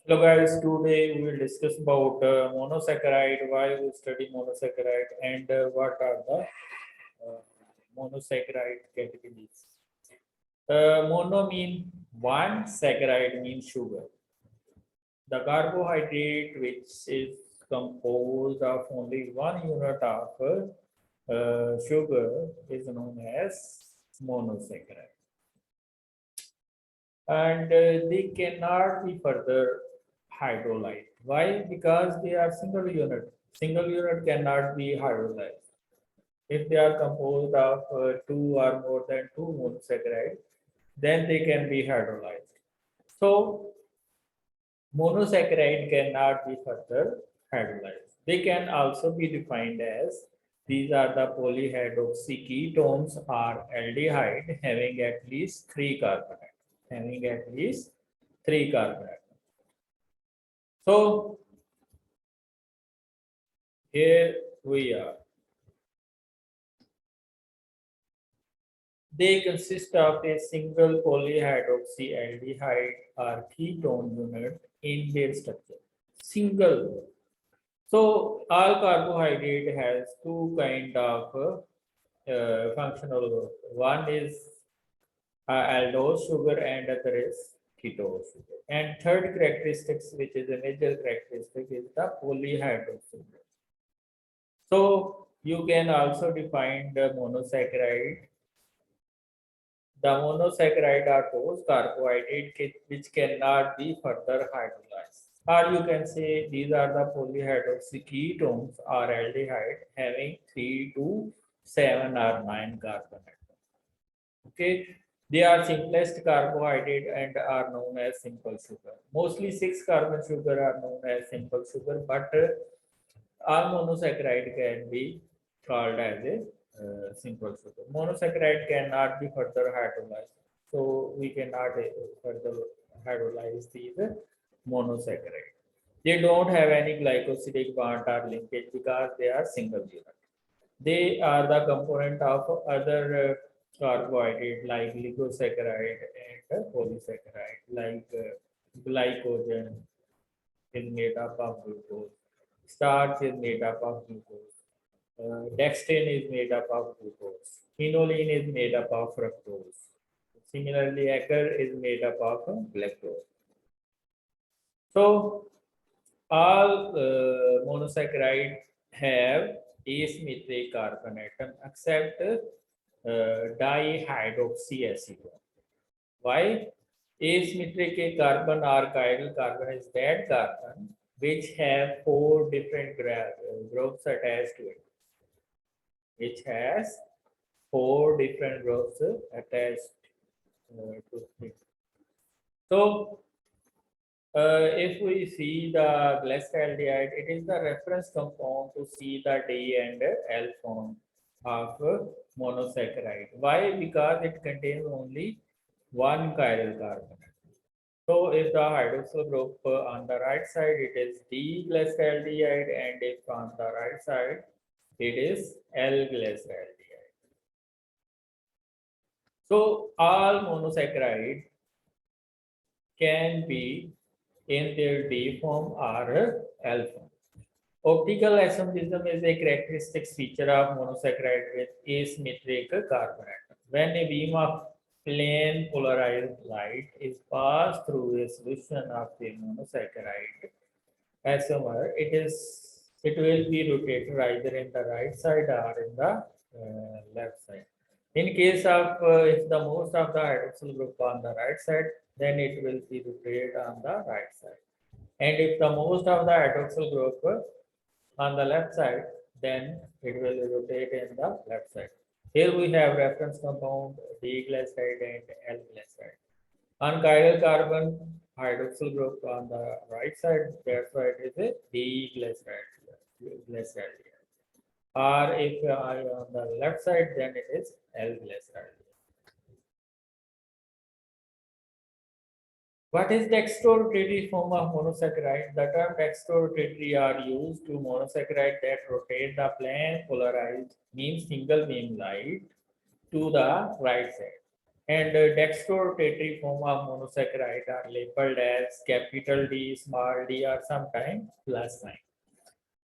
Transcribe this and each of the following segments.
Hello guys, today we will discuss about monosaccharide, why we study monosaccharide and what are the monosaccharide categories. Mono mean one, saccharide means sugar. The carbohydrate which is composed of only one unit of sugar is known as monosaccharide. And they cannot be further hydrolyzed. Why? Because they are single unit. Single unit cannot be hydrolyzed. If they are composed of two or more than two monosaccharides, then they can be hydrolyzed. So monosaccharide cannot be further hydrolyzed. They can also be defined as these are the polyhydroxy ketones or aldehyde having at least three carbon atoms. Having at least three carbon atoms. So here we are. They consist of a single polyhydroxy aldehyde or ketone unit in their structure. Single. So all carbohydrate has two kind of functional group. One is aldose sugar and other is ketose sugar. And third characteristics, which is a major characteristic, is the polyhydroxy. So you can also define the monosaccharide. The monosaccharide are those carbohydrates which cannot be further hydrolyzed. Or you can say these are the polyhydroxy ketones or aldehyde having 3 to 7 or 9 carbon atoms. Okay, they are simplest carbohydrate and are known as simple sugar. Mostly 6 carbon sugar are known as simple sugar, but all monosaccharide can be called as a simple sugar. Monosaccharide cannot be further hydrolyzed, so we cannot further hydrolyze these monosaccharide. They don't have any glycosidic bond or linkage because they are single unit. They are the component of other carbohydrate like glycosaccharide and polysaccharide, like glycogen is made up of glucose, starch is made up of glucose, dextrin is made up of glucose, quinoline is made up of fructose. Similarly, agar is made up of lactose. So all monosaccharide have asymmetric carbon atom except dihydroxyacetone. Why? Asymmetric carbon or chiral carbon is that carbon which have four different groups attached to it, which has four different groups attached to it. So if we see the glycosidic, it is the reference compound to see the D and L form of monosaccharide. Why? Because it contains only one chiral carbon. So if the hydroxyl group on the right side it is D-glycosidic, and if on the right side it is L-glycosidic. So all monosaccharide can be in their D form or L form. Optical isomerism is a characteristic feature of monosaccharide with asymmetric carbon atom. When a beam of plain polarized light is passed through a solution of the monosaccharide isomer, it will be rotated either in the right side or in the left side. In case of if the most of the hydroxyl group on the right side, then it will be rotated on the right side. And if the most of the hydroxyl group on the left side, then it will rotate in the left side. Here we have reference compound D-glycide and L-glycide. On chiral carbon hydroxyl group on the right side, that's why it is a D-glycide. Or if on the left side, then it is L-glycide. What is the dextrorotatory form of monosaccharide? The term dextrorotatory are used to monosaccharide that rotate the plane polarized means single beam light to the right side. And dextrorotatory form of monosaccharide are labeled as capital D, small d, or sometimes plus sign.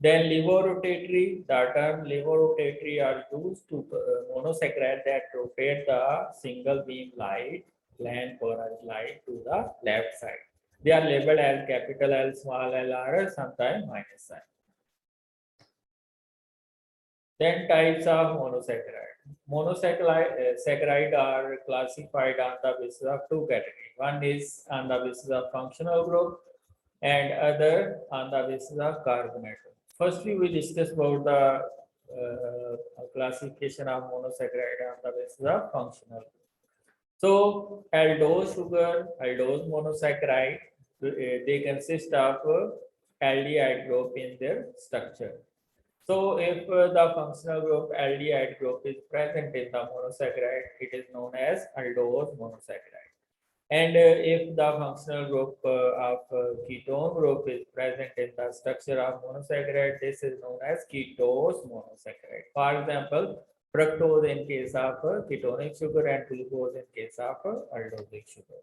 Then levorotatory, the term levorotatory are used to monosaccharide that rotate the single beam light, plane polarized light to the left side. They are labeled as capital L, small l, or sometimes minus sign. Then types of monosaccharide. Monosaccharide are classified on the basis of two categories. One is on the basis of functional group and other on the basis of carbon atom. Firstly, we discuss about the classification of monosaccharide on the basis of functional group. So aldose sugar, aldose monosaccharide, they consist of aldehyde group in their structure. So if the functional group aldehyde group is present in the monosaccharide, it is known as aldose monosaccharide. And if the functional group of ketone group is present in the structure of monosaccharide, this is known as ketose monosaccharide. For example, fructose in case of ketonic sugar and glucose in case of aldosic sugar.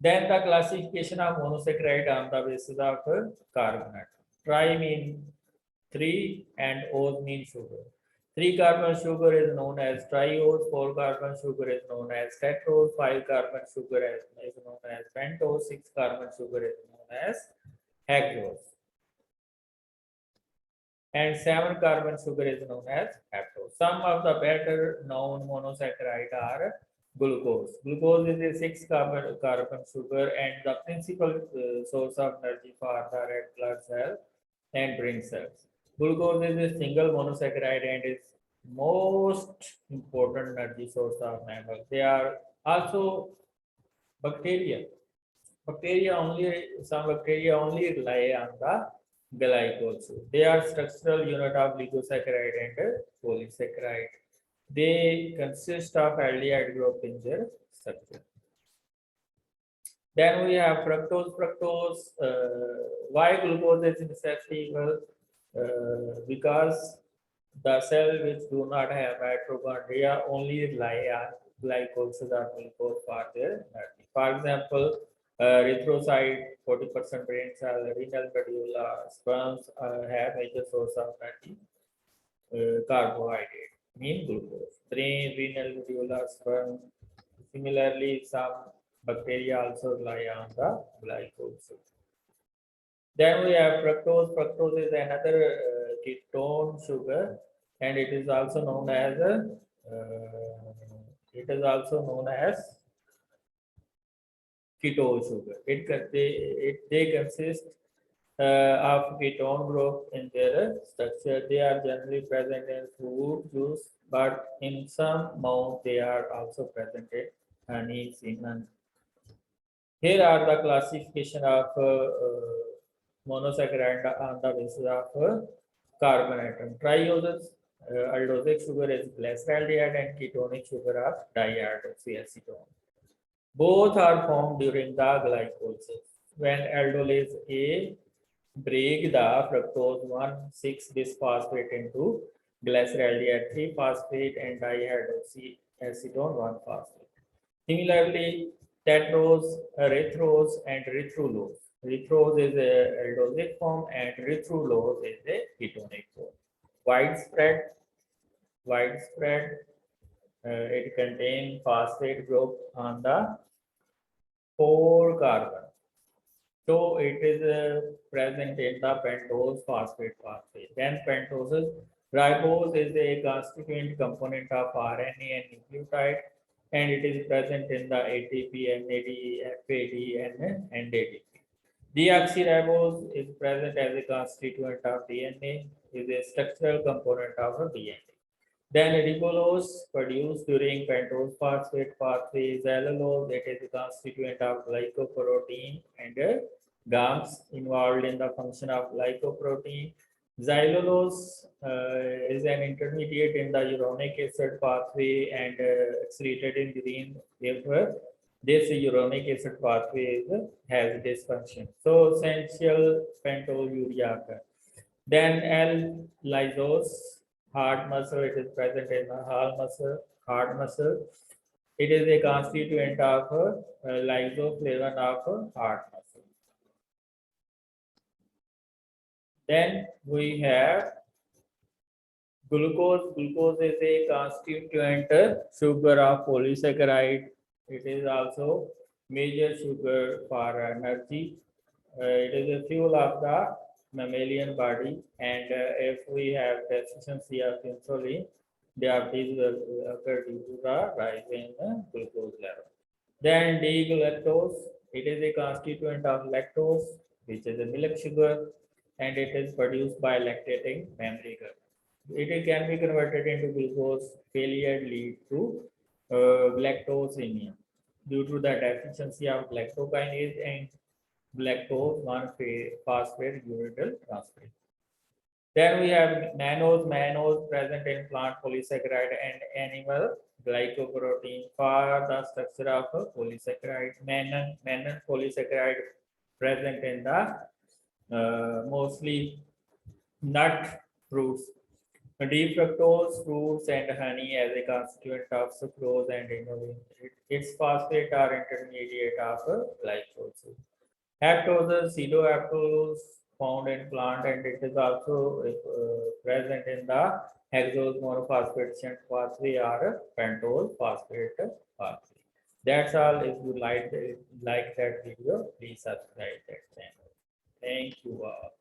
Then the classification of monosaccharide on the basis of carbon atom. Tri mean 3 and ose mean sugar. 3-carbon sugar is known as triose, 4-carbon sugar is known as tetrose, 5-carbon sugar is known as pentose, 6-carbon sugar is known as hexose. And 7-carbon sugar is known as heptose. Some of the better known monosaccharides are glucose. Glucose is a 6-carbon sugar and the principal source of energy for the red blood cell and brain cells. Glucose is a single monosaccharide and is most important energy source of mammals. They are also bacteria. Some bacteria only rely on the glycose. They are structural unit of oligosaccharide and polysaccharide. They consist of aldehyde group in their structure. Then we have fructose. Why glucose is necessary? Well, because the cell which do not have mitochondria only rely on glycose or glucose for their energy. For example, erythrocyte, 40% brain cell, renal medulla, sperms have major source of energy, carbohydrate, mean glucose. Brain, renal medulla, sperm. Similarly, some bacteria also rely on the glycose. Then we have fructose. Fructose is another ketone sugar, and it is also known as ketone sugar. They consist of ketone group in their structure. They are generally present in fruit juice, but in some amount they are also present in honey, semen. Here are the classification of monosaccharide on the basis of carbon atom. Trioses, aldosic sugar is glyceraldehyde and ketonic sugar of dihydroxyacetone. Both are formed during the glycolysis. When aldolase A break the fructose 1,6 bisphosphate into glyceraldehyde 3-phosphate and dihydroxyacetone 1-phosphate. Similarly, tetrose, erythrose, and erythrulose. Erythrose is a aldosic form and erythrulose is a ketonic form. Widespread, it contains phosphate group on the 4 carbon. So it is present in the pentose phosphate. Then pentoses, ribose is a constituent component of RNA and nucleotide, and it is present in the ATP, NAD, FAD, and NADP. Deoxyribose is present as a constituent of DNA, is a structural component of DNA. Then ribulose produced during pentose phosphate pathway, cellulose, that is a constituent of glycoprotein, and GAMS involved in the function of glycoprotein. Xylulose is an intermediate in the uronic acid pathway and excreted in urine if this uronic acid pathway has dysfunction. So essential pentoluria occur. Then L-lysose, heart muscle, it is present in the heart muscle. heart muscle. It is a constituent of lysoflavin of heart muscle. Then we have glucose. Glucose is a constituent sugar of polysaccharide. It is also major sugar for energy. It is a fuel of the mammalian body, and if we have deficiency of insulin, diabetes will occur due to the rise in glucose level. Then D-galactose, it is a constituent of lactose, which is a milk sugar, and it is produced by lactating mammary girl. It can be converted into glucose. Failure lead to galactosemia due to the deficiency of galactokinase and galactose 1-phosphate uridyl Then we have mannose present in plant polysaccharide and animal glycoprotein for the structure of a polysaccharide. Mannan polysaccharide present in the mostly nut fruits. Deep fructose fruits and honey as a constituent of sucrose and inulin. Its phosphate are intermediate of glycose. Haptose, pseudohaptose found in plant and it is also present in the hexose monophosphate shunt pathway or pentose phosphate pathway. That's all. If you like that video, please subscribe that channel. Thank you all.